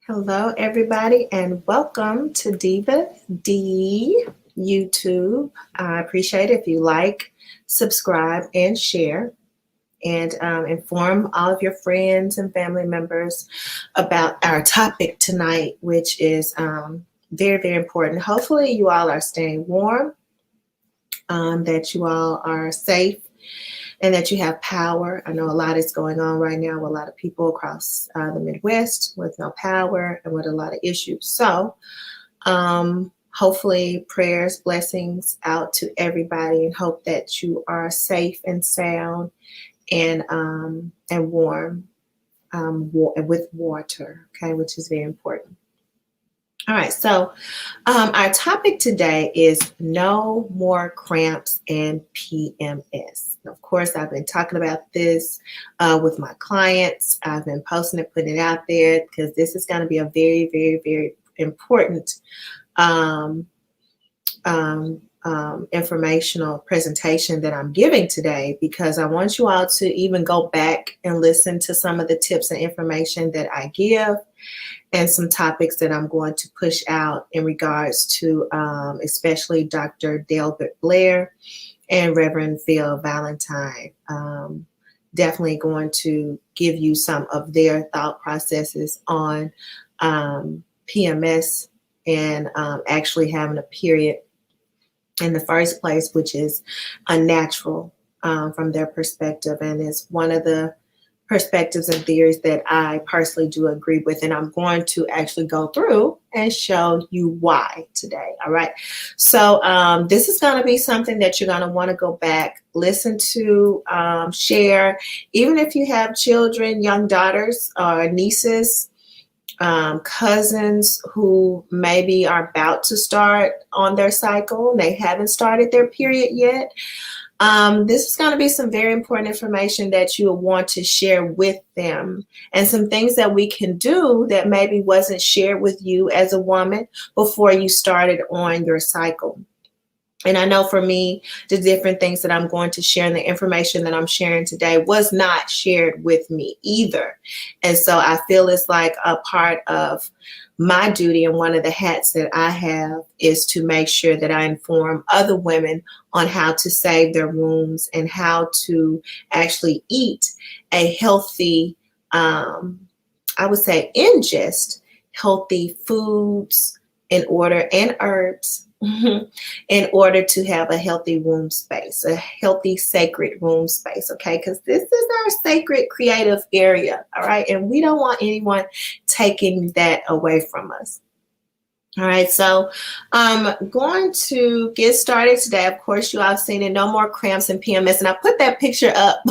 Hello, everybody, and welcome to Diva D YouTube. I appreciate it if you like, subscribe, and share, and inform all of your friends and family members about our topic tonight, which is very, very important. Hopefully, you all are staying warm, that you all are safe, and that you have power. I know a lot is going on right now with a lot of people across the Midwest with no power and with a lot of issues. So, hopefully, prayers, blessings out to everybody, and hope that you are safe and sound and warm with water. Okay, which is very important. All right, so our topic today is no more cramps and PMS. Of course, I've been talking about this with my clients. I've been posting it, putting it out there because this is going to be a very, very, very important informational presentation that I'm giving today, because I want you all to even go back and listen to some of the tips and information that I give, and some topics that I'm going to push out in regards to especially Dr. Delbert Blair and Reverend Phil Valentine. Definitely going to give you some of their thought processes on PMS and actually having a period in the first place, which is unnatural from their perspective, and is one of the perspectives and theories that I personally do agree with, and I'm going to actually go through and show you why today. All right, so this is going to be something that you're going to want to go back, listen to, share, even if you have children, young daughters or nieces, cousins who maybe are about to start on their cycle. They haven't started their period yet. This is going to be some very important information that you will want to share with them, and some things that we can do that maybe wasn't shared with you as a woman before you started on your cycle. And I know for me, the different things that I'm going to share and the information that I'm sharing today was not shared with me either. And so I feel it's like a part of my duty, and one of the hats that I have is to make sure that I inform other women on how to save their wombs and how to actually eat a healthy, I would say, ingest healthy foods in order, and herbs, in order to have a healthy womb space, a healthy sacred womb space, okay? Because this is our sacred creative area, all right? And we don't want anyone taking that away from us. All right, so I'm going to get started today. Of course, you all have seen it, no more cramps and PMS. And I put that picture up,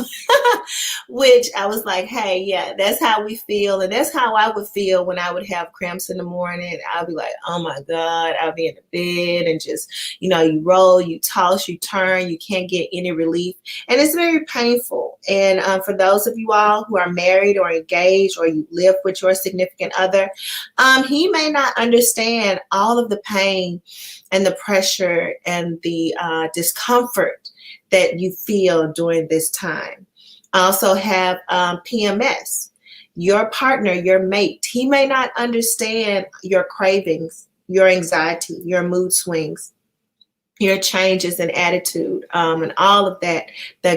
which I was like, hey, yeah, that's how we feel. And that's how I would feel when I would have cramps in the morning. I'd be like, oh my God, I'll be in the bed and just, you roll, you toss, you turn, you can't get any relief. And it's very painful. And for those of you all who are married or engaged, or you live with your significant other, he may not understand all of the pain and the pressure and the discomfort that you feel during this time. Also have PMS. Your partner, your mate, he may not understand your cravings, your anxiety, your mood swings, your changes in attitude, and all of that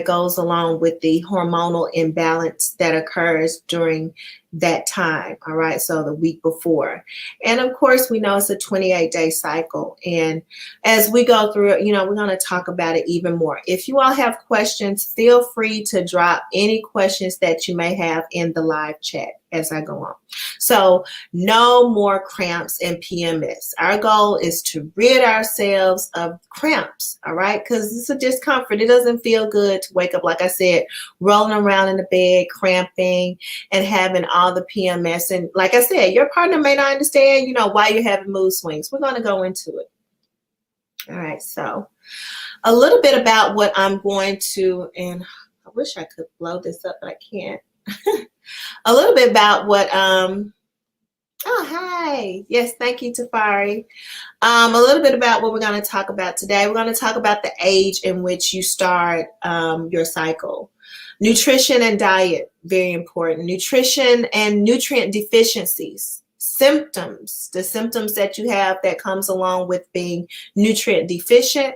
goes along with the hormonal imbalance that occurs during that time. All right, so the week before. And of course, we know it's a 28-day cycle. And as we go through it, we're going to talk about it even more. If you all have questions, feel free to drop any questions that you may have in the live chat as I go on. So no more cramps and PMS. Our goal is to rid ourselves of cramps, all right? Because it's a discomfort. It doesn't feel good to wake up, like I said, rolling around in the bed, cramping, and having all the PMS. And like I said, your partner may not understand, why you're having mood swings. We're going to go into it. All right, so a little bit about what I'm going to, and I wish I could blow this up, but I can't. A little bit about what, oh, hi. Yes, thank you, Tafari. A little bit about what we're going to talk about today. We're going to talk about the age in which you start your cycle. Nutrition and diet, very important. Nutrition and nutrient deficiencies, symptoms, the symptoms that you have that comes along with being nutrient deficient,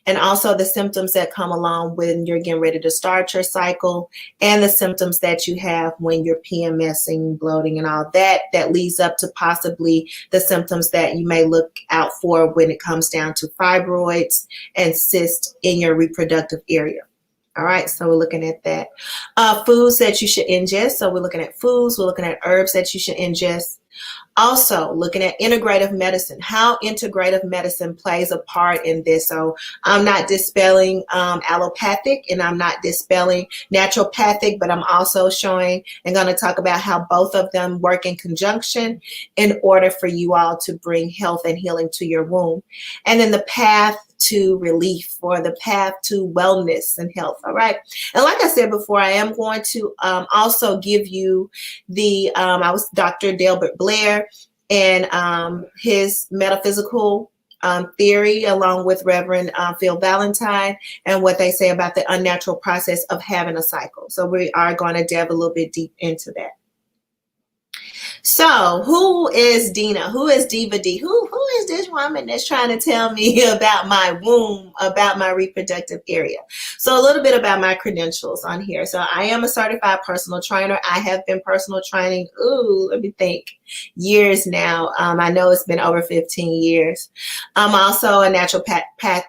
and also the symptoms that come along when you're getting ready to start your cycle, and the symptoms that you have when you're PMSing, bloating, and all that, that leads up to possibly the symptoms that you may look out for when it comes down to fibroids and cysts in your reproductive area. All right, so we're looking at that. Foods that you should ingest. So we're looking at foods, we're looking at herbs that you should ingest. Also looking at integrative medicine, how integrative medicine plays a part in this. So I'm not dispelling allopathic, and I'm not dispelling naturopathic, but I'm also showing and going to talk about how both of them work in conjunction in order for you all to bring health and healing to your womb. And then the path to relief, or the path to wellness and health. All right. And like I said before, I am going to also give you the, I was Dr. Delbert Blair and his metaphysical theory, along with Reverend Phil Valentine, and what they say about the unnatural process of having a cycle. So we are going to delve a little bit deep into that. So who is Dina? Who is Diva D? Who is this woman that's trying to tell me about my womb, about my reproductive area? So a little bit about my credentials on here. So I am a certified personal trainer. I have been personal training, let me think, years now. I know it's been over 15 years. I'm also a naturopathic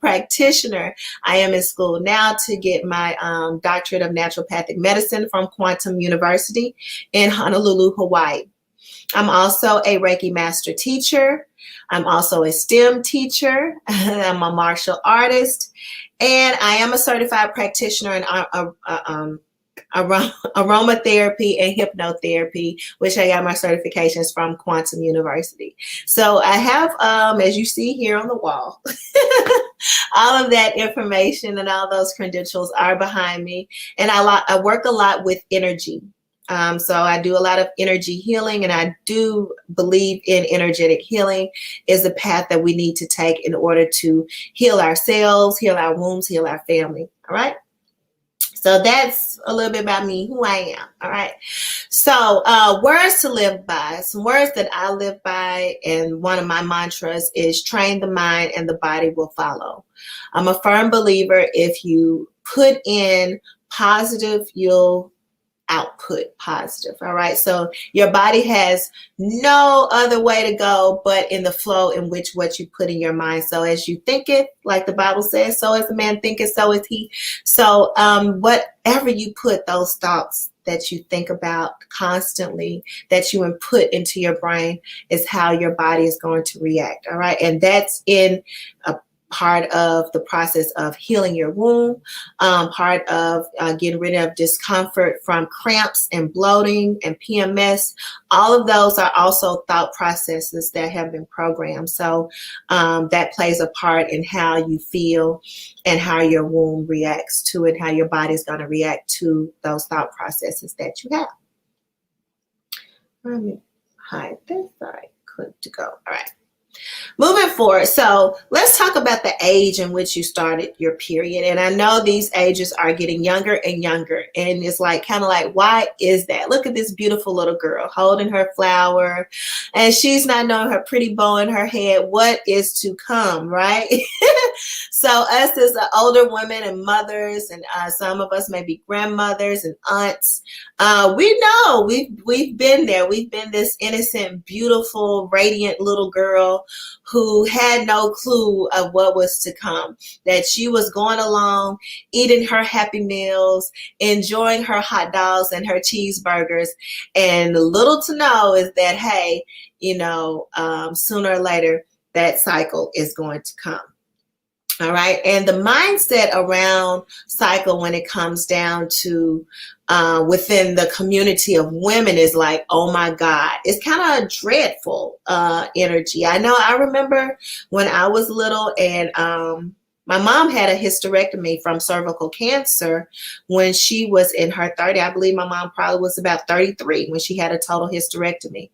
practitioner. I am in school now to get my doctorate of naturopathic medicine from Quantum University in Honolulu, Hawaii. I'm also a Reiki master teacher. I'm also a STEM teacher. I'm a martial artist, and I am a certified practitioner in aromatherapy and hypnotherapy, which I got my certifications from Quantum University. So I have, as you see here on the wall, all of that information and all those credentials are behind me. And I work a lot with energy. So I do a lot of energy healing, and I do believe in energetic healing is the path that we need to take in order to heal ourselves, heal our wombs, heal our family. All right. So that's a little bit about me, who I am. All right. So words to live by. Some words that I live by, and one of my mantras is train the mind and the body will follow. I'm a firm believer, if you put in positive, you'll output positive. All right. So your body has no other way to go but in the flow in which what you put in your mind. So as you think it, like the Bible says, so as a man thinketh, so is he. So whatever you put, those thoughts that you think about constantly, that you input into your brain, is how your body is going to react. All right. And that's in a part of the process of healing your womb, part of getting rid of discomfort from cramps and bloating and PMS. All of those are also thought processes that have been programmed. So that plays a part in how you feel and how your womb reacts to it, how your body is going to react to those thought processes that you have. Let me hide this. All right, good to go. All right. Moving forward, so let's talk about the age in which you started your period. And I know these ages are getting younger and younger, and it's like kind of like, why is that? Look at this beautiful little girl holding her flower, and she's not knowing her pretty bow in her head. What is to come, right? So us as older women and mothers, and some of us may be grandmothers and aunts, we know we've been there. We've been this innocent, beautiful, radiant little girl who had no clue of what was to come, that she was going along, eating her Happy Meals, enjoying her hot dogs and her cheeseburgers. And little to know is that, hey, sooner or later, that cycle is going to come. All right. And the mindset around cycle, when it comes down to within the community of women, is like, oh my God, it's kind of dreadful energy. I remember when I was little, and my mom had a hysterectomy from cervical cancer when she was in her 30s. I believe my mom probably was about 33 when she had a total hysterectomy.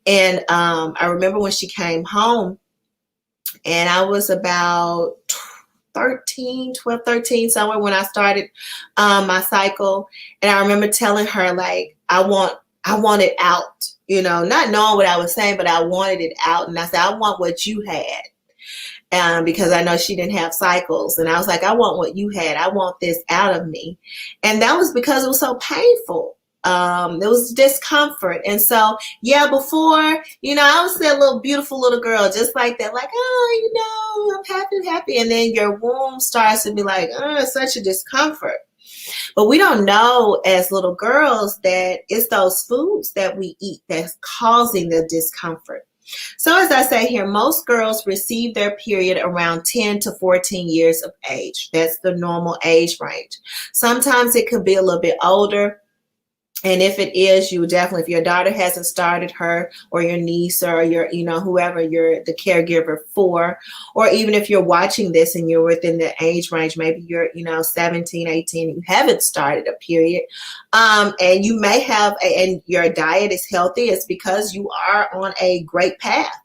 And I remember when she came home, and I was about 12, 13, somewhere when I started my cycle. And I remember telling her, like, I want it out. you know, not knowing what I was saying, but I wanted it out. And I said, I want what you had. Because I know she didn't have cycles. And I was like, I want what you had. I want this out of me. And that was because it was so painful. There was discomfort. And so, yeah, before, you know, I was that little beautiful little girl, just like that, like, oh, you know, I'm happy, happy. And then your womb starts to be like, oh, it's such a discomfort. But we don't know as little girls that it's those foods that we eat that's causing the discomfort. So as I say here, most girls receive their period around 10 to 14 years of age. That's the normal age range. Sometimes it could be a little bit older. And if it is, you definitely, if your daughter hasn't started her, or your niece, or your, you know, whoever you're the caregiver for, or even if you're watching this and you're within the age range, maybe you're, you know, 17, 18, you haven't started a period, and you may have, and your diet is healthy, it's because you are on a great path.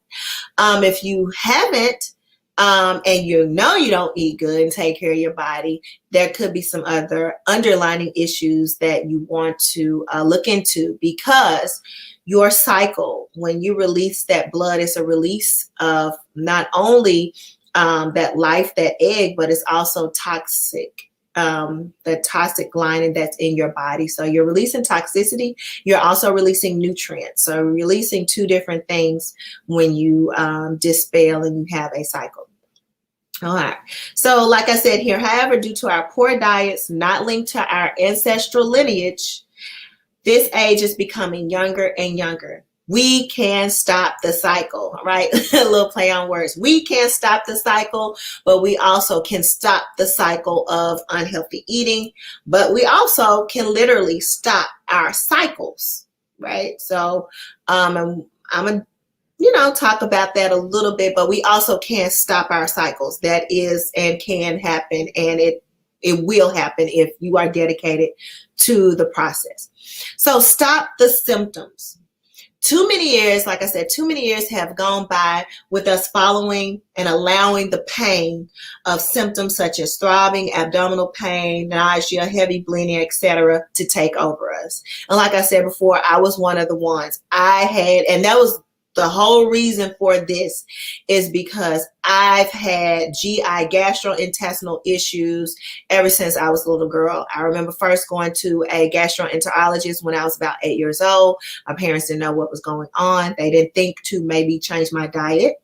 If you haven't, and you know you don't eat good and take care of your body, there could be some other underlying issues that you want to look into, because your cycle, when you release that blood, is a release of not only that life, that egg, but it's also toxic. The toxic lining that's in your body. So you're releasing toxicity. You're also releasing nutrients. So releasing two different things when you dispel and you have a cycle. All right. So like I said here, however, due to our poor diets not linked to our ancestral lineage, this age is becoming younger and younger. We can stop the cycle, right? A little play on words. We can stop the cycle, but we also can stop the cycle of unhealthy eating, but we also can literally stop our cycles, right? So I'm a you know, talk about that a little bit, but we also can stop our cycles. That is and can happen, and it will happen if you are dedicated to the process. So stop the symptoms. Too many years, like I said, too many years have gone by with us following and allowing the pain of symptoms such as throbbing, abdominal pain, nausea, heavy bleeding, etc., to take over us. And like I said before, I was one of the ones I had, and that was the whole reason for this, is because I've had GI, gastrointestinal issues ever since I was a little girl. I remember first going to a gastroenterologist when I was about 8 years old. My parents didn't know what was going on. They didn't think to maybe change my diet.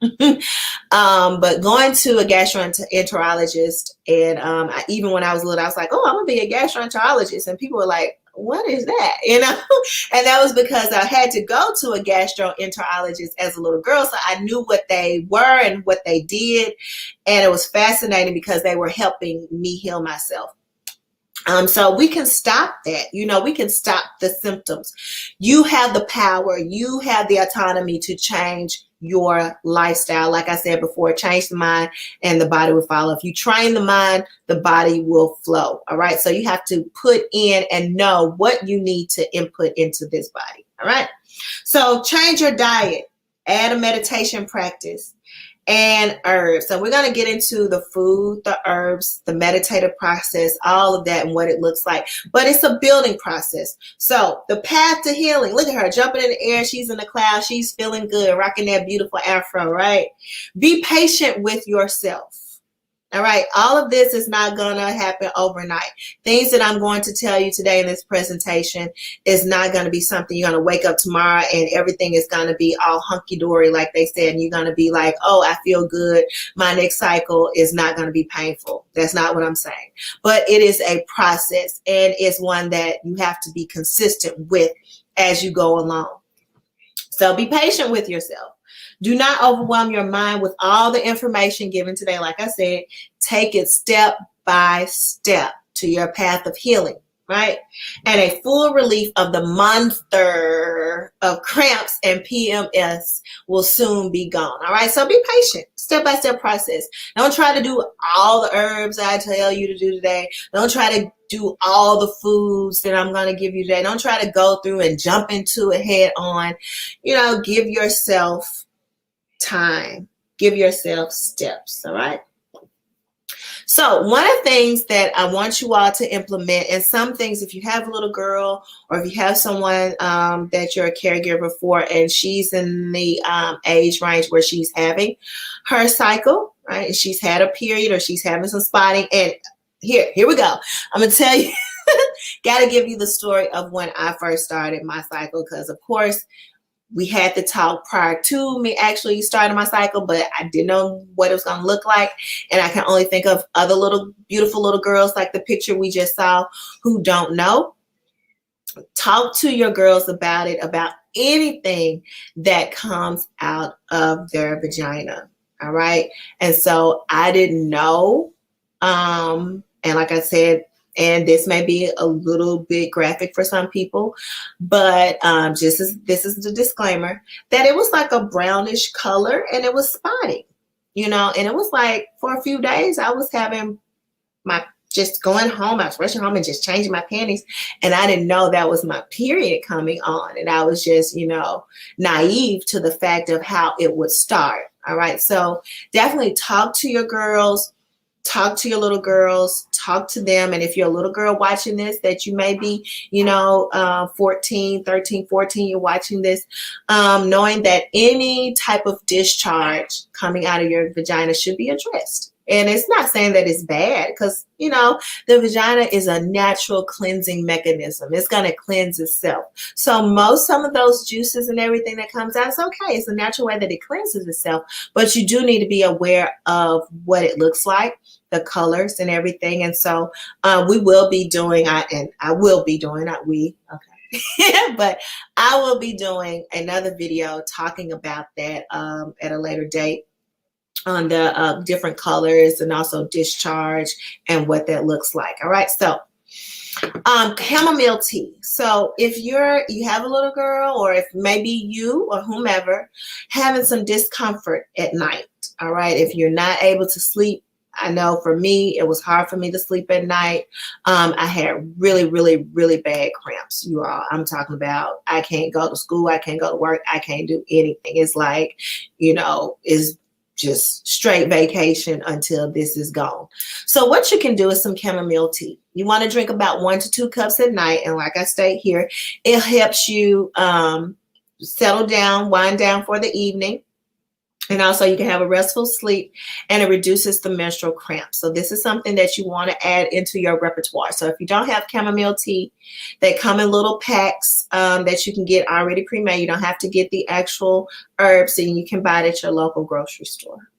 But going to a gastroenterologist, and even when I was little, I was like, oh, I'm gonna be a gastroenterologist, and people were like, what is that? You know? And that was because I had to go to a gastroenterologist as a little girl, so I knew what they were and what they did, and it was fascinating because they were helping me heal myself. So we can stop that. You know, we can stop the symptoms. You have the power. You have the autonomy to change your lifestyle. Like I said before, change the mind and the body will follow. If you train the mind, the body will flow. All right. So you have to put in and know what you need to input into this body. All right. So change your diet, add a meditation practice, and herbs. So we're going to get into the food, the herbs, the meditative process, all of that and what it looks like. But it's a building process. So the path to healing, look at her jumping in the air. She's in the clouds. She's feeling good, rocking that beautiful afro, right? Be patient with yourself. All right. All of this is not going to happen overnight. Things that I'm going to tell you today in this presentation is not going to be something you're going to wake up tomorrow and everything is going to be all hunky-dory, like they said, and you're going to be like, oh, I feel good. My next cycle is not going to be painful. That's not what I'm saying. But it is a process, and it's one that you have to be consistent with as you go along. So be patient with yourself. Do not overwhelm your mind with all the information given today. Like I said, take it step by step to your path of healing, right? And a full relief of the monster of cramps and PMS will soon be gone. All right, so be patient. Step-by-step process. Don't try to do all the herbs I tell you to do today. Don't try to do all the foods that I'm going to give you today. Don't try to go through and jump into it head on. You know, give yourself time. Give yourself steps, all right? So one of the things that I want you all to implement, and some things, if you have a little girl or if you have someone that you're a caregiver for and she's in the age range where she's having her cycle, right? She's had a period or she's having some spotting. And here we go. I'm going to tell you, got to give you the story of when I first started my cycle, because of course, we had the talk prior to me actually starting my cycle, but I didn't know what it was going to look like. And I can only think of other little beautiful little girls like the picture we just saw who don't know. Talk to your girls about it, about anything that comes out of their vagina. All right. And so I didn't know. And like I said, and this may be a little bit graphic for some people, but this is the disclaimer, that it was like a brownish color and it was spotting, and it was like for a few days I was having just going home, I was rushing home and just changing my panties, and I didn't know that was my period coming on, and I was just, naive to the fact of how it would start. All right, so definitely talk to your girls. Talk to your little girls, talk to them. And if you're a little girl watching this, that you may be, 13, 14, you're watching this, knowing that any type of discharge coming out of your vagina should be addressed. And it's not saying that it's bad, because, the vagina is a natural cleansing mechanism. It's going to cleanse itself. So some of those juices and everything that comes out, it's okay. It's a natural way that it cleanses itself. But you do need to be aware of what it looks like, the colors and everything. And so we will be doing, not we, okay. But I will be doing another video talking about that at a later date, on the different colors and also discharge and what that looks like. All right. So chamomile tea. So if you have a little girl, or if maybe you or whomever having some discomfort at night. All right. If you're not able to sleep, I know for me, it was hard for me to sleep at night. I had really, really, really bad cramps, you all. I'm talking about, I can't go to school. I can't go to work. I can't do anything. It's like, it's just straight vacation until this is gone. So what you can do is some chamomile tea. You want to drink about 1 to 2 cups at night. And like I state here, it helps you settle down, wind down for the evening. And also you can have a restful sleep, and it reduces the menstrual cramps. So this is something that you want to add into your repertoire. So if you don't have chamomile tea, they come in little packs that you can get already pre-made. You don't have to get the actual herbs, and you can buy it at your local grocery store.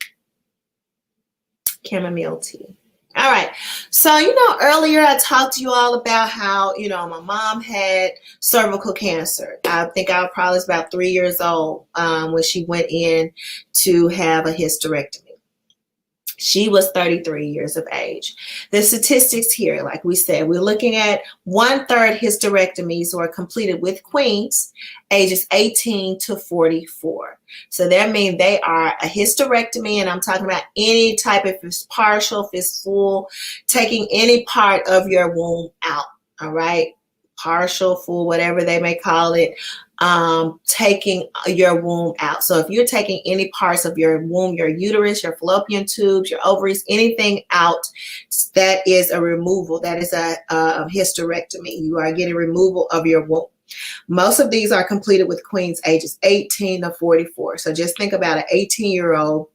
Chamomile tea. All right. So, earlier I talked to you all about how, my mom had cervical cancer. I think I probably was about 3 years old when she went in to have a hysterectomy. She was 33 years of age. The statistics here, like we said, we're looking at 1/3 hysterectomies were completed with queens ages 18 to 44. So that means they are a hysterectomy, and I'm talking about any type, if it's partial, if it's full, taking any part of your womb out, all right? Partial, full, whatever they may call it, taking your womb out. So if you're taking any parts of your womb, your uterus, your fallopian tubes, your ovaries, anything out, that is a removal. That is a hysterectomy. You are getting removal of your womb. Most of these are completed with queens ages 18 to 44. So just think about an 18-year-old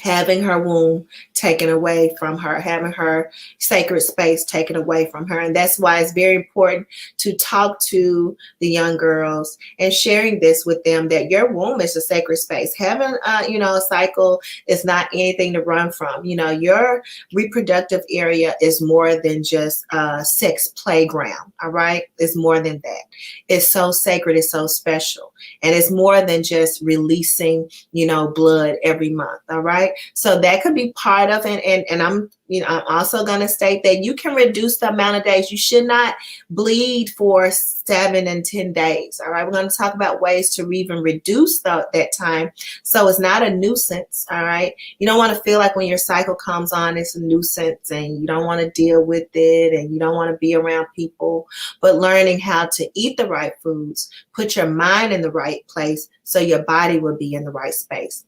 having her womb taken away from her, having her sacred space taken away from her. And that's why it's very important to talk to the young girls and sharing this with them, that your womb is a sacred space. Having, a cycle is not anything to run from. Your reproductive area is more than just a sex playground, all right? It's more than that. It's so sacred, it's so special. And it's more than just releasing, blood every month, all right? So that could be part of it. And I'm also going to state that you can reduce the amount of days. You should not bleed for 7 and 10 days. All right. We're going to talk about ways to even reduce that time, so it's not a nuisance. All right. You don't want to feel like when your cycle comes on, it's a nuisance, and you don't want to deal with it, and you don't want to be around people. But learning how to eat the right foods, put your mind in the right place, so your body will be in the right space.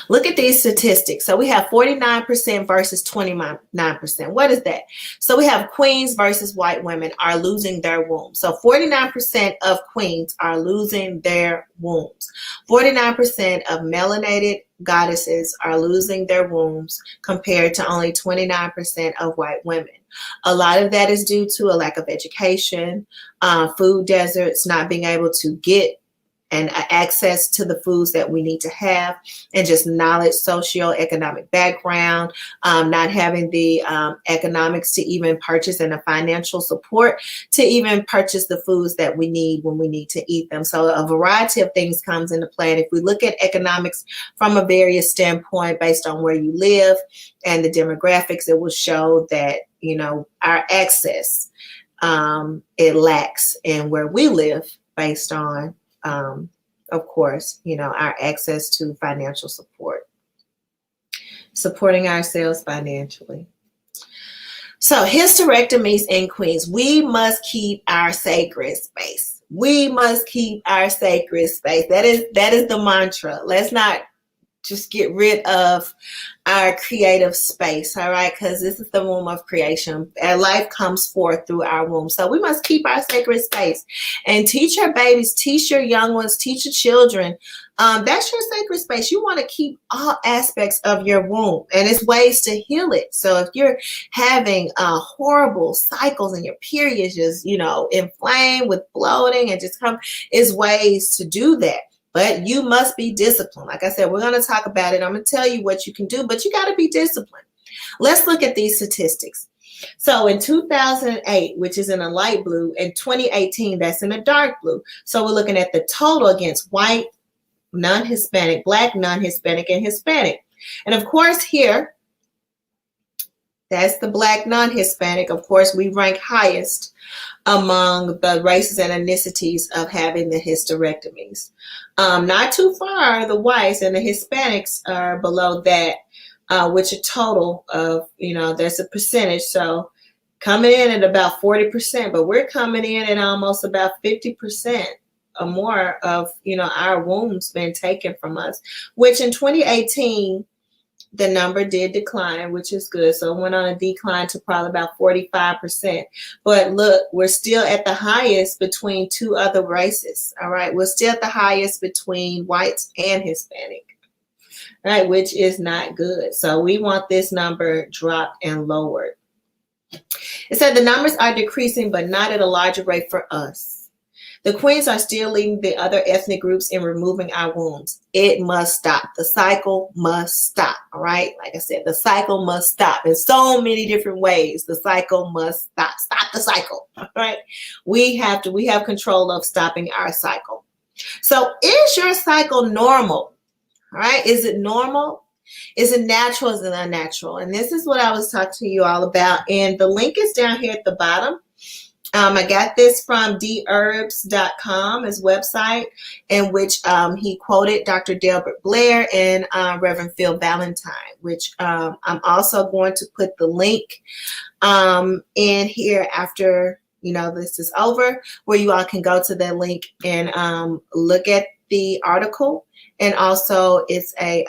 Look at these statistics. So we have 49% versus 29%. What is that? So we have queens versus white women are losing their wombs. So 49% of queens are losing their wombs. 49% of melanated goddesses are losing their wombs compared to only 29% of white women. A lot of that is due to a lack of education, food deserts, not being able to get and access to the foods that we need to have, and just knowledge, socioeconomic background, not having the economics to even purchase and the financial support to even purchase the foods that we need when we need to eat them. So a variety of things comes into play. And if we look at economics from a various standpoint based on where you live and the demographics, it will show that, you know, our access, it lacks in where we live based on of course, you know, our access to financial support, supporting ourselves financially. So hysterectomies in queens, we must keep our sacred space. We must keep our sacred space. That is the mantra. Let's not just get rid of our creative space, all right? Because this is the womb of creation. And life comes forth through our womb. So we must keep our sacred space and teach our babies, teach your young ones, teach your children. That's your sacred space. You want to keep all aspects of your womb, and it's ways to heal it. So if you're having horrible cycles and your periods just, you know, inflamed with bloating and just is ways to do that. But you must be disciplined. Like I said, we're going to talk about it. I'm going to tell you what you can do, but you got to be disciplined. Let's look at these statistics. So in 2008, which is in a light blue, and 2018, that's in a dark blue. So we're looking at the total against white, non-Hispanic, Black, non-Hispanic, and Hispanic. And of course here, that's the Black, non-Hispanic. Of course, we rank highest among the races and ethnicities of having the hysterectomies. Not too far, the whites and the Hispanics are below that, which a total of, you know, there's a percentage. So coming in at about 40%, but we're coming in at almost about 50% or more of, you know, our wombs been taken from us, which in 2018, the number did decline, which is good. So it went on a decline to probably about 45%. But look, we're still at the highest between two other races. All right. We're still at the highest between whites and Hispanic. All right. Which is not good. So we want this number dropped and lowered. It said the numbers are decreasing, but not at a larger rate for us. The queens are still leading the other ethnic groups in removing our wombs. It must stop. The cycle must stop. All right. Like I said, the cycle must stop in so many different ways. The cycle must stop. Stop the cycle. All right. We have control of stopping our cycle. So is your cycle normal? All right. Is it normal? Is it natural? Is it unnatural? And this is what I was talking to you all about. And the link is down here at the bottom. I got this from therbs.com, his website, in which he quoted Dr. Delbert Blair and Reverend Phil Valentine, which I'm also going to put the link in here after, you know, this is over, where you all can go to that link and look at the article. And also it's a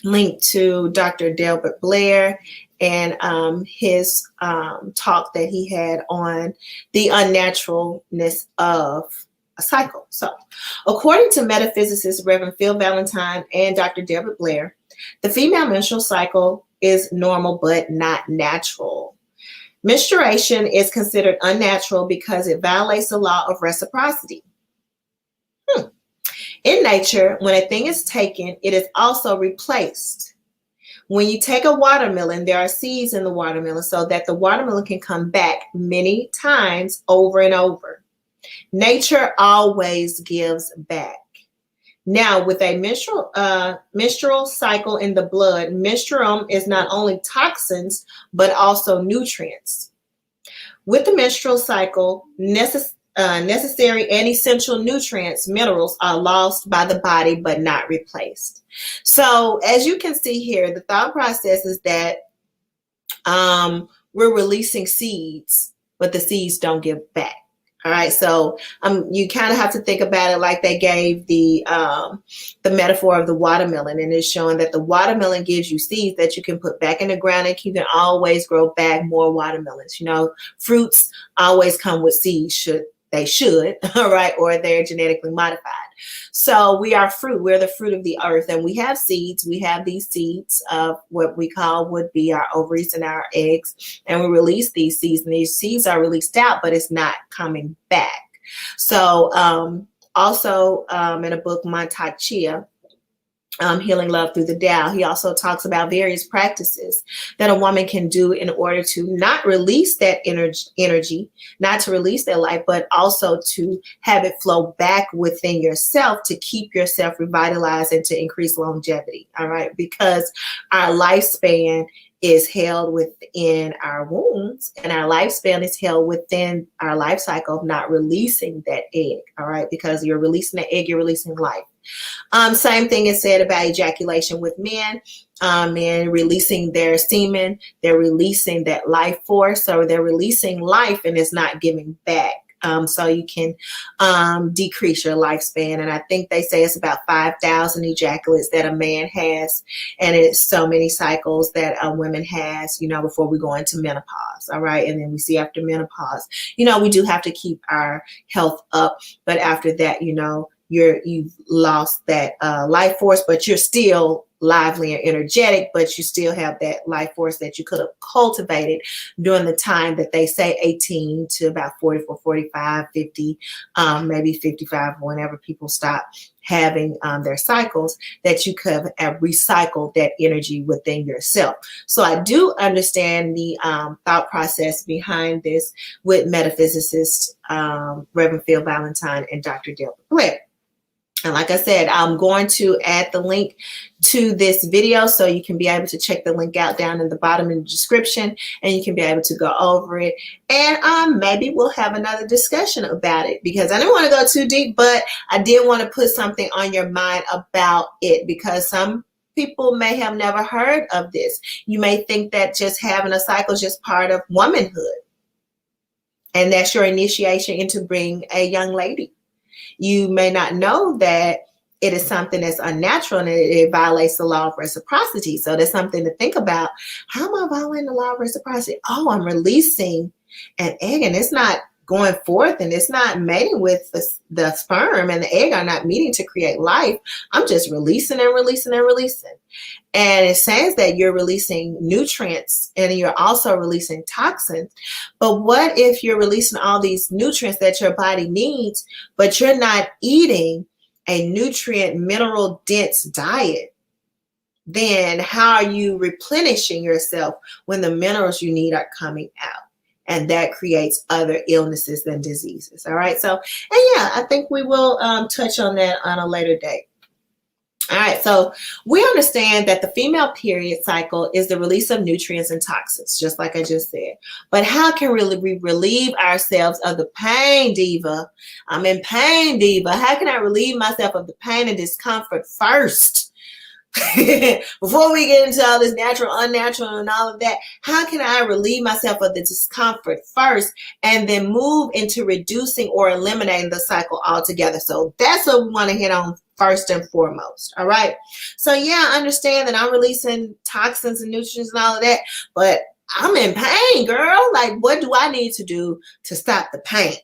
link to Dr. Delbert Blair and his talk that he had on the unnaturalness of a cycle. So according to metaphysicist Reverend Phil Valentine and Dr. Delbert Blair, the female menstrual cycle is normal but not natural. Menstruation is considered unnatural because it violates the law of reciprocity. In nature, when a thing is taken, it is also replaced. When you take a watermelon, there are seeds in the watermelon so that the watermelon can come back many times over and over. Nature always gives back. Now, with a menstrual cycle in the blood, menstruum is not only toxins, but also nutrients. With the menstrual cycle, necessary and essential nutrients, minerals, are lost by the body but not replaced. So as you can see here, the thought process is that we're releasing seeds, but the seeds don't give back. All right, so you kind of have to think about it like they gave the metaphor of the watermelon, and it's showing that the watermelon gives you seeds that you can put back in the ground, and you can always grow back more watermelons. You know, fruits always come with seeds, they should, all right, or they're genetically modified. So we are fruit. We're the fruit of the earth, and we have seeds. We have these seeds of what we call would be our ovaries and our eggs, and we release these seeds, and these seeds are released out, but it's not coming back. So also in a book, Montauk Chia, Healing Love Through the Tao, he also talks about various practices that a woman can do in order to not release that energy, not to release that life, but also to have it flow back within yourself to keep yourself revitalized and to increase longevity. All right, because our lifespan is held within our wombs, and our lifespan is held within our life cycle of not releasing that egg. All right, because you're releasing the egg, you're releasing life. Same thing is said about ejaculation with men. Men releasing their semen, they're releasing that life force, so they're releasing life and it's not giving back. So you can decrease your lifespan. And I think they say it's about 5,000 ejaculates that a man has, and it's so many cycles that a woman has, you know, before we go into menopause. All right. And then we see after menopause, you know, we do have to keep our health up. But after that, you know, you've lost that life force, but you're still lively and energetic, but you still have that life force that you could have cultivated during the time that they say 18 to about 44, 45, 50, maybe 55, whenever people stop having their cycles, that you could have recycled that energy within yourself. So I do understand the thought process behind this with metaphysicists Reverend Phil Valentine and Dr. Delbert Blair. And like I said, I'm going to add the link to this video so you can be able to check the link out down in the bottom in the description, and you can be able to go over it. And maybe we'll have another discussion about it, because I didn't want to go too deep, but I did want to put something on your mind about it, because some people may have never heard of this. You may think that just having a cycle is just part of womanhood, and that's your initiation into being a young lady. You may not know that it is something that's unnatural, and it violates the law of reciprocity. So there's something to think about. How am I violating the law of reciprocity? Oh, I'm releasing an egg, and it's not going forth, and it's not mating with the sperm, and the egg are not meeting to create life. I'm just releasing and releasing and releasing. And it says that you're releasing nutrients, and you're also releasing toxins. But what if you're releasing all these nutrients that your body needs, but you're not eating a nutrient, mineral dense diet? Then how are you replenishing yourself when the minerals you need are coming out? And that creates other illnesses and diseases. All right. So, and yeah, I think we will touch on that on a later date. All right, so we understand that the female period cycle is the release of nutrients and toxins, just like I just said. But how can we relieve ourselves of the pain, Diva? I'm in pain, Diva. How can I relieve myself of the pain and discomfort first? Before we get into all this natural, unnatural, and all of that, how can I relieve myself of the discomfort first and then move into reducing or eliminating the cycle altogether? So that's what we want to hit on first and foremost. All right. So yeah, I understand that I'm releasing toxins and nutrients and all of that, but I'm in pain, girl. Like, what do I need to do to stop the pain?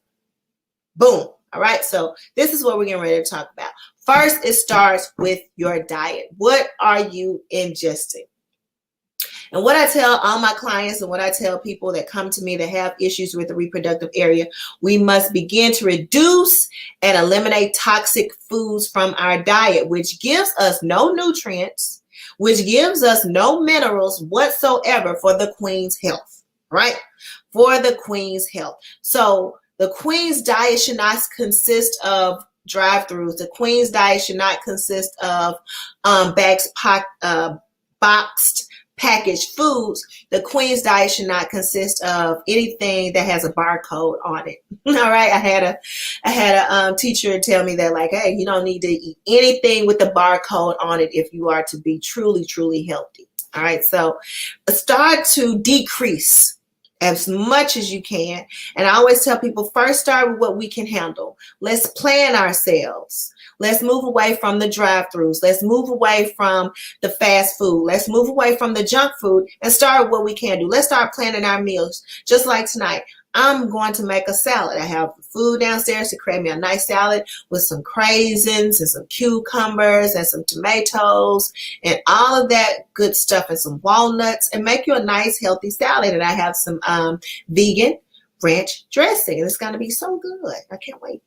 Boom. All right. So this is what we're getting ready to talk about. First, it starts with your diet. What are you ingesting? And what I tell all my clients, and what I tell people that come to me that have issues with the reproductive area, we must begin to reduce and eliminate toxic foods from our diet, which gives us no nutrients, which gives us no minerals whatsoever for the queen's health, right? For the queen's health. So the queen's diet should not consist of drive-throughs. The queen's diet should not consist of boxed packaged foods. The queen's diet should not consist of anything that has a barcode on it. All right. I had a teacher tell me that, like, hey, you don't need to eat anything with the barcode on it if you are to be truly, truly healthy. All right. So start to decrease as much as you can. And I always tell people, first start with what we can handle. Let's plan ourselves. Let's move away from the drive-thrus. Let's move away from the fast food. Let's move away from the junk food and start with what we can do. Let's start planning our meals. Just like tonight, I'm going to make a salad. I have food downstairs to create me a nice salad with some craisins and some cucumbers and some tomatoes and all of that good stuff and some walnuts, and make you a nice healthy salad. And I have some vegan ranch dressing, and it's going to be so good. I can't wait.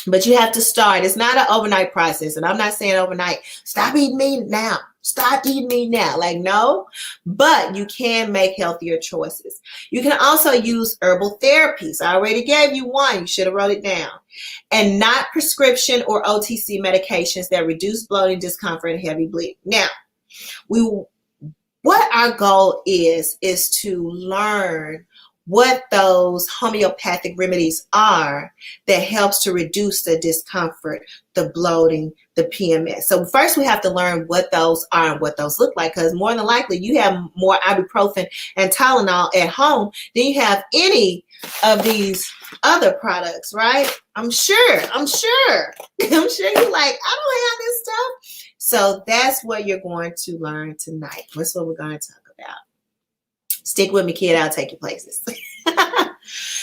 But you have to start. It's not an overnight process. And I'm not saying overnight, stop eating meat now. Stop eating meat now. Like, no. But you can make healthier choices. You can also use herbal therapies. I already gave you one. You should have wrote it down. And not prescription or OTC medications that reduce bloating, discomfort, and heavy bleeding. Now, what our goal is to learn what those homeopathic remedies are that helps to reduce the discomfort, the bloating, the PMS. So first we have to learn what those are and what those look like, because more than likely you have more ibuprofen and Tylenol at home than you have any of these other products, right? I'm sure you're like, I don't have this stuff. So that's what you're going to learn tonight. That's what we're going to talk about. Stick with me, kid. I'll take you places.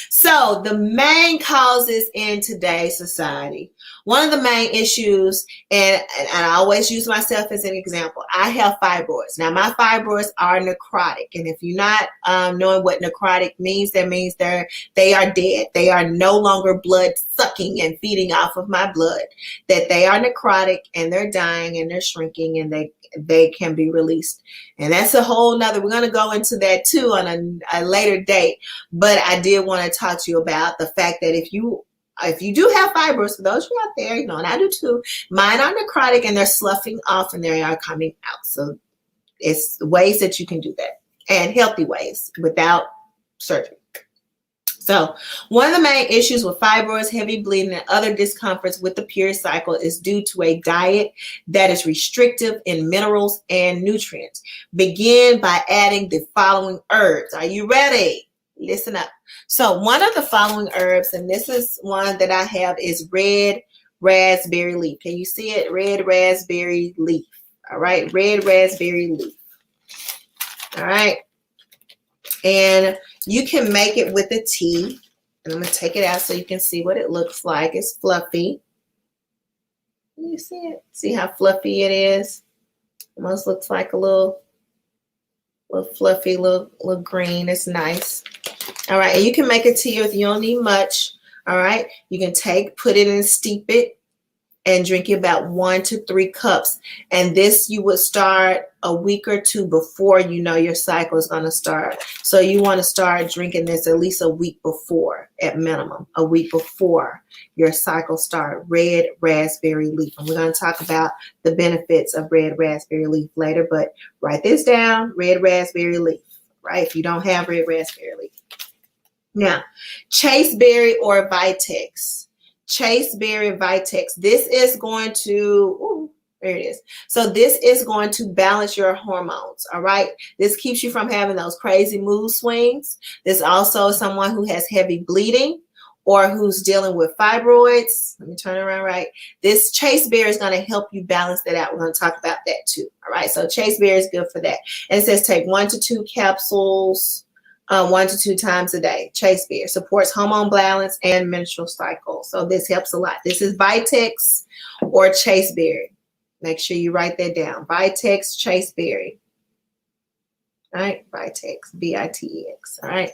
So the main causes in today's society, one of the main issues, and I always use myself as an example, I have fibroids. Now, my fibroids are necrotic. And if you're not knowing what necrotic means, that means they are dead. They are no longer blood sucking and feeding off of my blood. That they are necrotic and they're dying and they're shrinking and they can be released. And that's a whole nother, we're going to go into that too on a later date. But I did want to talk to you about the fact that if you do have fibroids, for those of you out there, and I do too, mine are necrotic and they're sloughing off and they are coming out. So it's ways that you can do that, and healthy ways without surgery. So one of the main issues with fibroids, heavy bleeding, and other discomforts with the period cycle is due to a diet that is restrictive in minerals and nutrients. Begin by adding the following herbs. Are you ready? Listen up. So one of the following herbs, and this is one that I have, is red raspberry leaf. Can you see it? Red raspberry leaf. All right. Red raspberry leaf. All right. And you can make it with a tea. And I'm going to take it out so you can see what it looks like. It's fluffy. Can you see it? See how fluffy it is? Almost looks like a little fluffy, little green. It's nice. All right. And you can make a tea with, you don't need much. All right. You can put it and steep it and drink about 1 to 3 cups. And this you would start a week or two before you know your cycle is going to start. So you want to start drinking this at least a week before, at minimum, a week before your cycle start. Red raspberry leaf. And we're going to talk about the benefits of red raspberry leaf later, but write this down, red raspberry leaf, right? If you don't have red raspberry leaf. Now, chasteberry or vitex. Chasteberry vitex. This is going to, there it is. So this is going to balance your hormones. All right. This keeps you from having those crazy mood swings. This also is someone who has heavy bleeding or who's dealing with fibroids. Let me turn it around right. This chasteberry is going to help you balance that out. We're going to talk about that too. All right. So chasteberry is good for that. And it says take 1 to 2 capsules 1 to 2 times a day. Chasteberry supports hormone balance and menstrual cycle. So this helps a lot. This is Vitex or chasteberry. Make sure you write that down. Vitex, chasteberry. All right, Vitex, Vitex. All right.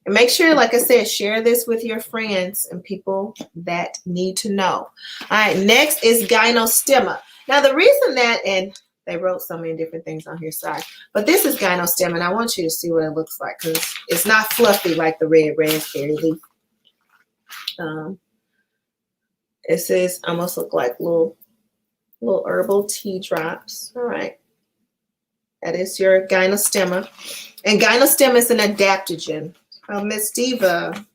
And make sure, like I said, share this with your friends and people that need to know. All right, next is gynostemma. Now, the reason that, and they wrote so many different things on here, sorry. But this is gynostemma, and I want you to see what it looks like because it's not fluffy like the red raspberry leaf. It says almost look like little herbal tea drops. All right. That is your gynostemma. And gynostemma is an adaptogen. Miss Diva,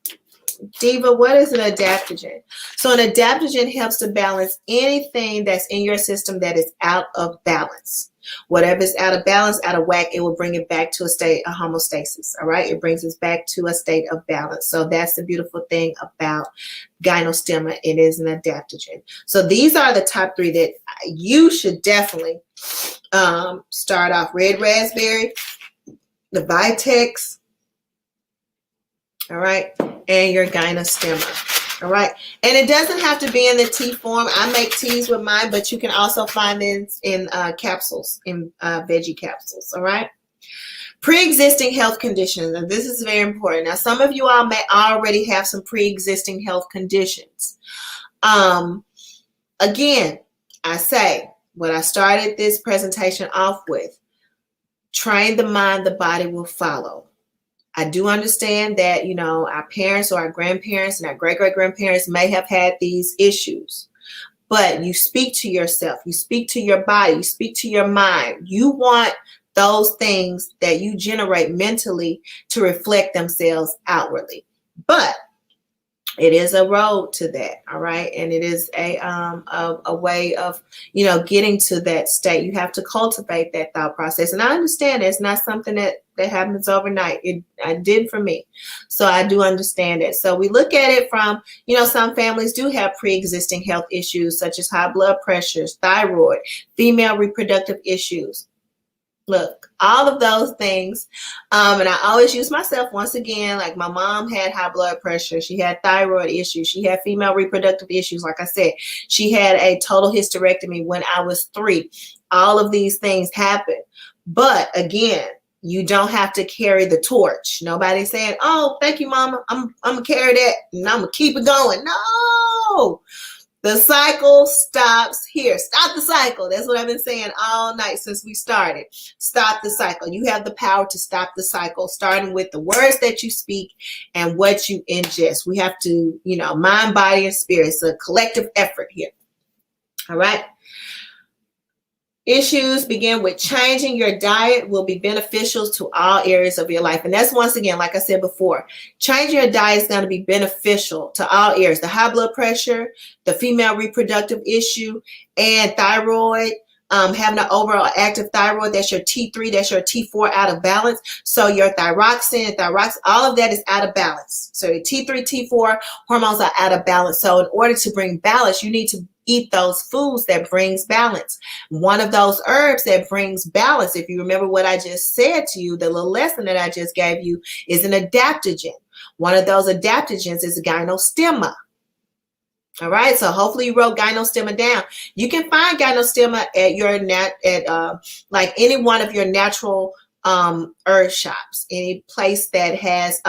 what is an adaptogen? So an adaptogen helps to balance anything that's in your system that is out of balance. Whatever's out of balance, out of whack, it will bring it back to a state of homeostasis. All right, it brings us back to a state of balance. So that's the beautiful thing about gynostemma. It is an adaptogen. So these are the top 3 that you should definitely start off: red raspberry, the Vitex, all right, and your gynostemma. All right, and it doesn't have to be in the tea form. I make teas with mine, but you can also find it in capsules, in veggie capsules. All right. Pre-existing health conditions, and this is very important. Now, some of you all may already have some pre-existing health conditions. Again, I say what I started this presentation off with: train the mind, the body will follow. I do understand that, you know, our parents or our grandparents and our great-great-grandparents may have had these issues, but you speak to yourself, you speak to your body, you speak to your mind. You want those things that you generate mentally to reflect themselves outwardly. But it is a road to that, all right? And it is a way of, you know, getting to that state. You have to cultivate that thought process. And I understand it's not something that happens overnight. It did for me. So I do understand it. So we look at it from, you know, some families do have pre-existing health issues such as high blood pressures, thyroid, female reproductive issues. Look, all of those things, and I always use myself once again, like my mom had high blood pressure, she had thyroid issues, she had female reproductive issues, like I said, she had a total hysterectomy when I was 3. All of these things happen. But again, you don't have to carry the torch. Nobody's saying, oh, thank you, mama, I'm gonna carry that and I'm gonna keep it going. No. The cycle stops here. Stop the cycle. That's what I've been saying all night since we started. Stop the cycle. You have the power to stop the cycle, starting with the words that you speak and what you ingest. We have to, you know, mind, body, and spirit. It's a collective effort here. All right. Issues begin with changing your diet will be beneficial to all areas of your life. And that's, once again, like I said before, changing your diet is going to be beneficial to all areas. The high blood pressure, the female reproductive issue, and thyroid, having an overall active thyroid, that's your T3, that's your T4 out of balance. So your thyroxine, all of that is out of balance. So your T3, T4 hormones are out of balance. So in order to bring balance, you need to eat those foods that brings balance. One of those herbs that brings balance, if you remember what I just said to you, the little lesson that I just gave you, is an adaptogen. One of those adaptogens is gynostemma. All right, so hopefully you wrote gynostemma down. You can find gynostemma at your like any one of your natural herb shops, any place that has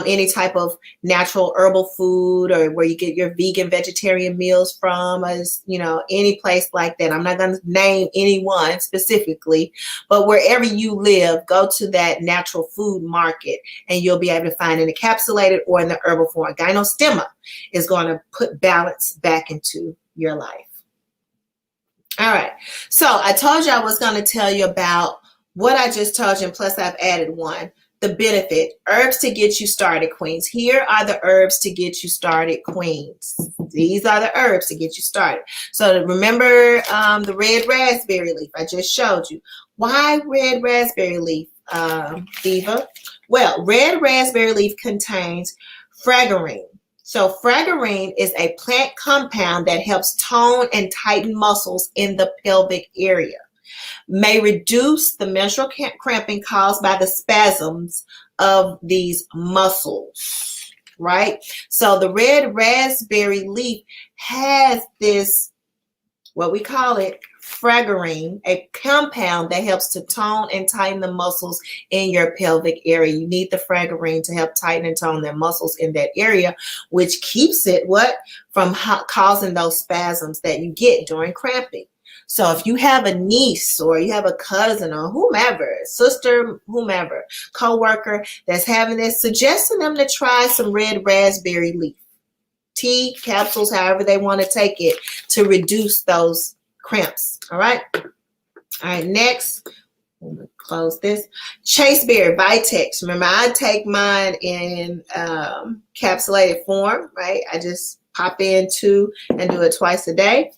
any type of natural herbal food, or where you get your vegan, vegetarian meals from, as you know, any place like that. I'm not going to name anyone specifically, but wherever you live, go to that natural food market and you'll be able to find it encapsulated or in the herbal form. Gynostemma is going to put balance back into your life. All right, so I told you I was going to tell you about what I just told you, and plus I've added one. The benefit, herbs to get you started, queens. Here are the herbs to get you started, queens. These are the herbs to get you started. So remember the red raspberry leaf I just showed you. Why red raspberry leaf, Diva? Well, red raspberry leaf contains fragrine. So fragrine is a plant compound that helps tone and tighten muscles in the pelvic area. May reduce the menstrual cramping caused by the spasms of these muscles, right? So the red raspberry leaf has this, what we call it, fragrine, a compound that helps to tone and tighten the muscles in your pelvic area. You need the fragrine to help tighten and tone the muscles in that area, which keeps it from causing those spasms that you get during cramping. So if you have a niece or you have a cousin or whomever, sister, whomever, co-worker that's having this, suggesting them to try some red raspberry leaf tea, capsules, however they want to take it, to reduce those cramps. All right. All right. Next, I'm going to close this. Chaseberry Vitex. Remember, I take mine in capsulated form, right? I just pop in 2 and do it twice a day.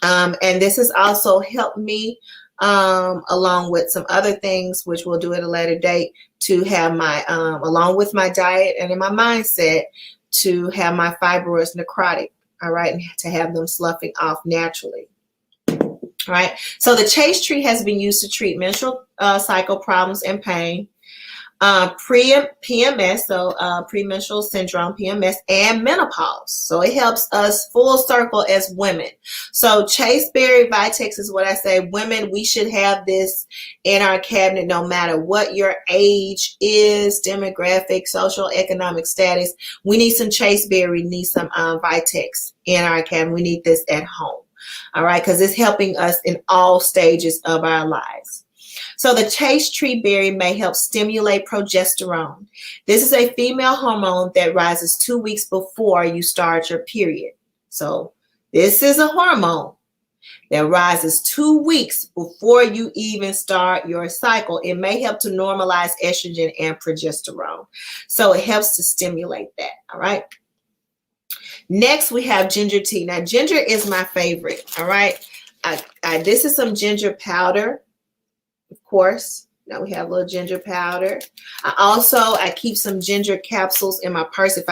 And this has also helped me along with some other things, which we'll do at a later date, to have my, along with my diet and in my mindset, to have my fibroids necrotic, all right, and to have them sloughing off naturally. All right, so the chase tree has been used to treat menstrual cycle problems and pain, PMS, so premenstrual syndrome, PMS, and menopause. So it helps us full circle as women. So chasteberry vitex is what I say. Women, we should have this in our cabinet no matter what your age is, demographic, social, economic status. We need some chasteberry, we need some vitex in our cabinet. We need this at home. All right, because it's helping us in all stages of our lives. So the chase tree berry may help stimulate progesterone. This is a female hormone that rises 2 weeks before you start your period. So this is a hormone that rises 2 weeks before you even start your cycle. It may help to normalize estrogen and progesterone. So it helps to stimulate that, all right? Next, we have ginger tea. Now, ginger is my favorite, all right? This is some ginger powder. Of course, now we have a little ginger powder. I keep some ginger capsules in my purse. If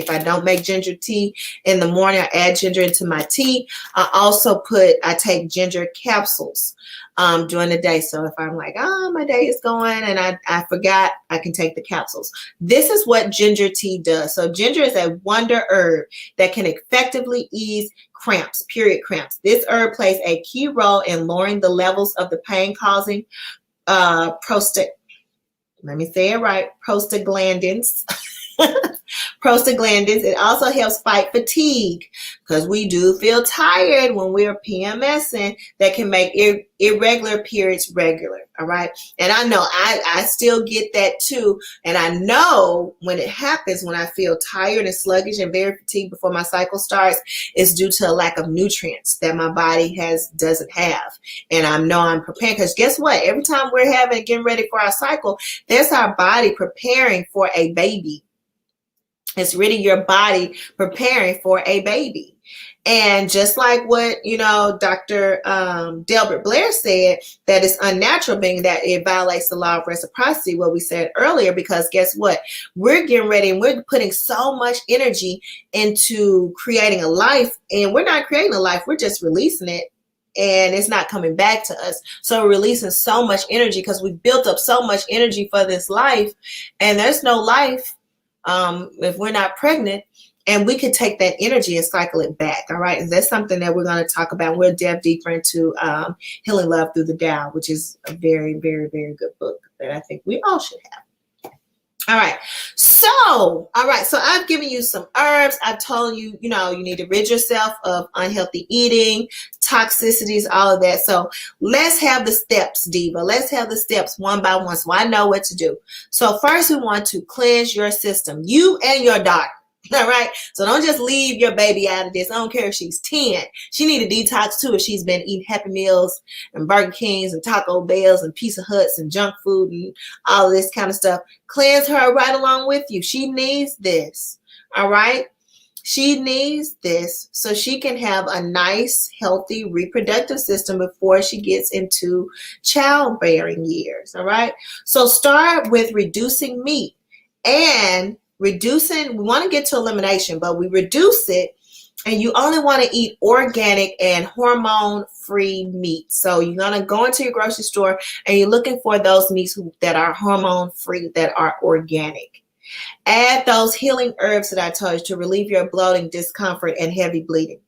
I don't make ginger tea in the morning, I add ginger into my tea. I take ginger capsules during the day. So if I'm like, oh, my day is going and I forgot, I can take the capsules. This is what ginger tea does. So ginger is a wonder herb that can effectively ease cramps, period cramps. This herb plays a key role in lowering the levels of the pain-causing prostaglandins. Prostaglandins. It also helps fight fatigue because we do feel tired when we're PMSing. That can make irregular periods regular. All right. And I know I still get that too. And I know when it happens, when I feel tired and sluggish and very fatigued before my cycle starts, it's due to a lack of nutrients that my body doesn't have. And I know I'm preparing because guess what? Every time we're getting ready for our cycle, there's our body preparing for a baby. It's really your body preparing for a baby. And just like what, Dr. Delbert Blair said, that it's unnatural, being that it violates the law of reciprocity, what we said earlier, because guess what? We're getting ready and we're putting so much energy into creating a life, and we're not creating a life, we're just releasing it. And it's not coming back to us. So we're releasing so much energy because we've built up so much energy for this life, and there's no life if we're not pregnant, and we can take that energy and cycle it back. All right. And that's something that we're going to talk about. We'll delve deeper into Healing Love Through the Tao, which is a very, very, very good book that I think we all should have. All right. So I've given you some herbs. I've told you, you need to rid yourself of unhealthy eating, toxicities, all of that. So let's have the steps, Diva. Let's have the steps one by one so I know what to do. So first, we want to cleanse your system, you and your daughter. All right. So don't just leave your baby out of this. I don't care if she's 10. She need a detox too if she's been eating Happy Meals and Burger Kings and Taco Bells and Pizza Huts and junk food and all of this kind of stuff. Cleanse her right along with you. She needs this. All right. She needs this so she can have a nice, healthy reproductive system before she gets into childbearing years. All right. So start with reducing meat and we want to get to elimination, but we reduce it, and you only want to eat organic and hormone-free meat. So you're going to go into your grocery store and you're looking for those meats that are hormone-free, that are organic. Add those healing herbs that I told you to relieve your bloating, discomfort, and heavy bleeding.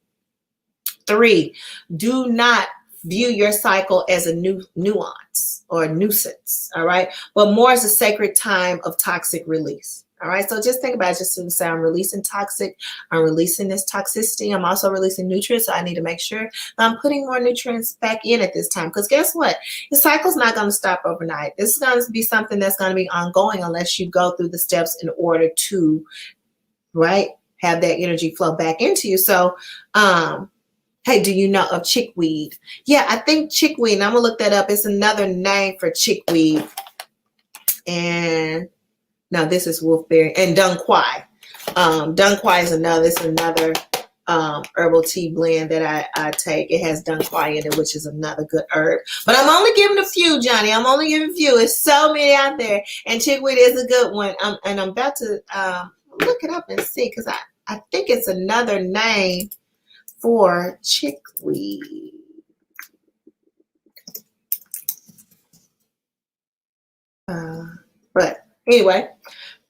3, do not view your cycle as a nuance or a nuisance, all right? But more as a sacred time of toxic release. All right, so just think about it. Just to say, I'm releasing toxic, I'm releasing this toxicity. I'm also releasing nutrients. So I need to make sure that I'm putting more nutrients back in at this time. Because guess what? The cycle's not going to stop overnight. This is going to be something that's going to be ongoing unless you go through the steps in order to, right, have that energy flow back into you. So, hey, do you know of chickweed? Yeah, I think chickweed, and I'm going to look that up. It's another name for chickweed. And no, this is wolfberry and dun quai. Dun quai is another herbal tea blend that I take. It has dunquai in it, which is another good herb. But I'm only giving a few, Johnny. I'm only giving a few. It's so many out there. And chickweed is a good one. And I'm about to look it up and see, because I think it's another name for chickweed. But anyway,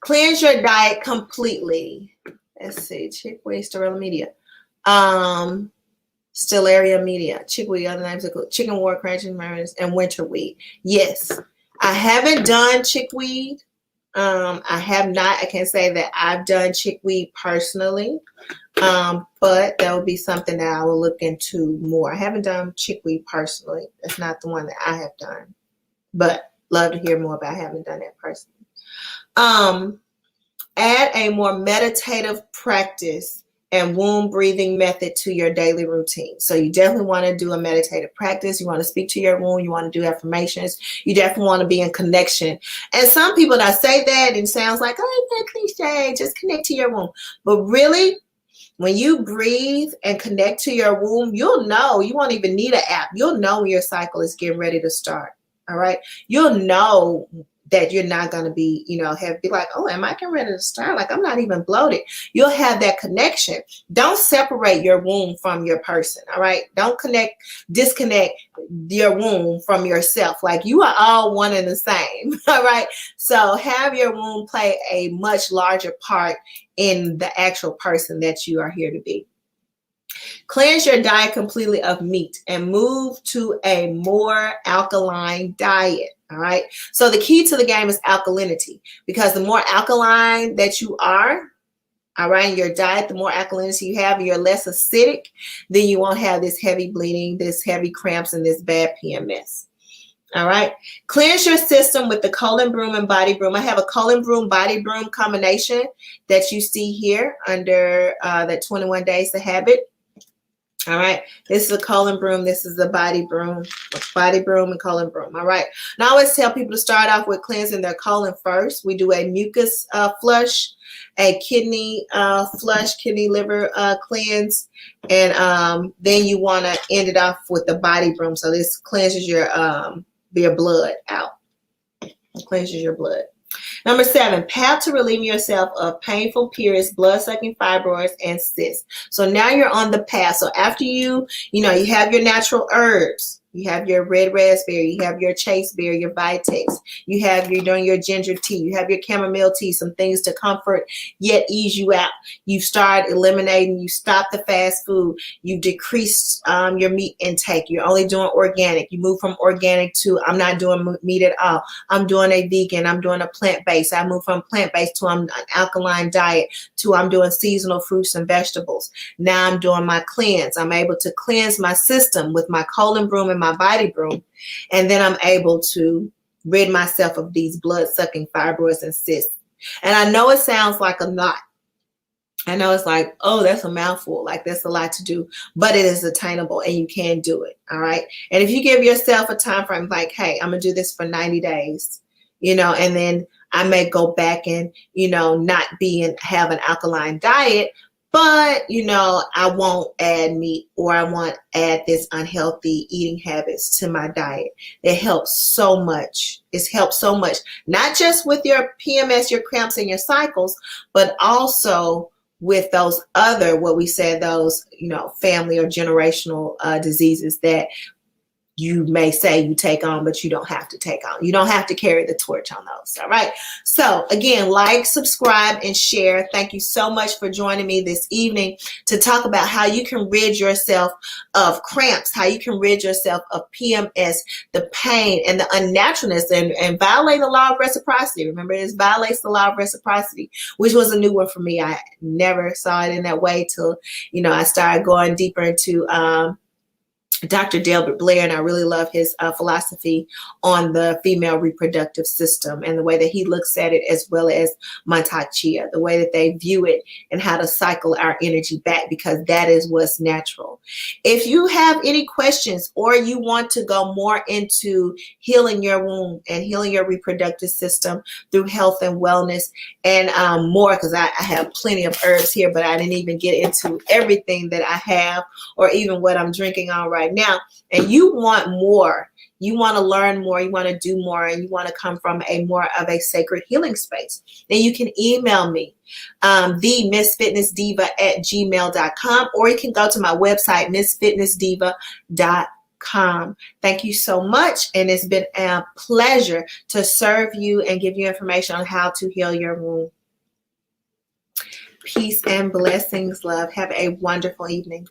cleanse your diet completely. Let's see, chickweed, Stellarium media. Stellarium media, chickweed, other names include chicken wort, crunchy marrows, and winter wheat. Yes, I haven't done chickweed. I have not. I can say that I've done chickweed personally, but that would be something that I will look into more. I haven't done chickweed personally. That's not the one that I have done, but love to hear more about. I haven't done that personally. Add a more meditative practice and womb breathing method to your daily routine. So you definitely want to do a meditative practice. You want to speak to your womb. You want to do affirmations. You definitely want to be in connection. And some people that say that, it sounds like, oh, it's that cliche, just connect to your womb. But really, when you breathe and connect to your womb, you'll know. You won't even need an app. You'll know when your cycle is getting ready to start. All right. You'll know that you're not going to be, be like, oh, am I getting ready to start? Like, I'm not even bloated. You'll have that connection. Don't separate your womb from your person. All right. Don't disconnect your womb from yourself. Like, you are all one and the same. All right. So have your womb play a much larger part in the actual person that you are here to be. Cleanse your diet completely of meat and move to a more alkaline diet. All right. So the key to the game is alkalinity, because the more alkaline that you are, all right, in your diet, the more alkalinity you have, and you're less acidic, then you won't have this heavy bleeding, this heavy cramps, and this bad PMS. All right. Cleanse your system with the colon broom and body broom. I have a colon broom, body broom combination that you see here under that 21 days to habit. All right. This is a colon broom. This is the body broom and colon broom. All right. And I always tell people to start off with cleansing their colon first. We do a mucus flush, a kidney flush, kidney liver cleanse. And then you want to end it off with the body broom. So this cleanses your blood out. Cleanses your blood. Number 7, path to relieving yourself of painful periods, blood-sucking fibroids, and cysts. So now you're on the path. So after you have your natural herbs. You have your red raspberry, you have your chasteberry, your vitex, you're doing your ginger tea, you have your chamomile tea, some things to comfort yet ease you out. You start eliminating, you stop the fast food, you decrease your meat intake, you're only doing organic, you move from organic to I'm not doing meat at all, I'm doing a vegan, I'm doing a plant-based, I move from plant-based to I'm an alkaline diet to I'm doing seasonal fruits and vegetables. Now I'm doing my cleanse. I'm able to cleanse my system with my colon broom and my body broom, and then I'm able to rid myself of these blood-sucking fibroids and cysts. And I know it sounds like a lot. I know it's like, oh, that's a mouthful, like that's a lot to do, but it is attainable and you can do it. All right. And if you give yourself a time frame, like, hey, I'm gonna do this for 90 days, and then I may go back and, not have an alkaline diet, but, I won't add meat, or I won't add this unhealthy eating habits to my diet. It helps so much. It's helped so much, not just with your PMS, your cramps, and your cycles, but also with those other, what we said, those, family or generational diseases that you may say you take on, but you don't have to take on. You don't have to carry the torch on those. All right. So again, like, subscribe, and share. Thank you so much for joining me this evening to talk about how you can rid yourself of cramps, how you can rid yourself of PMS, the pain and the unnaturalness, and violate the law of reciprocity. Remember, it violates the law of reciprocity, which was a new one for me. I never saw it in that way till, I started going deeper into Dr. Delbert Blair, and I really love his philosophy on the female reproductive system and the way that he looks at it, as well as Mantak Chia, the way that they view it and how to cycle our energy back, because that is what's natural. If you have any questions or you want to go more into healing your womb and healing your reproductive system through health and wellness and more, because I have plenty of herbs here, but I didn't even get into everything that I have or even what I'm drinking on right now, and you want more, you want to learn more, you want to do more, and you want to come from a more of a sacred healing space, then you can email me, the missfitnessdiva@gmail.com, or you can go to my website, missfitnessdiva.com. Thank you so much, and it's been a pleasure to serve you and give you information on how to heal your womb. Peace and blessings, love. Have a wonderful evening.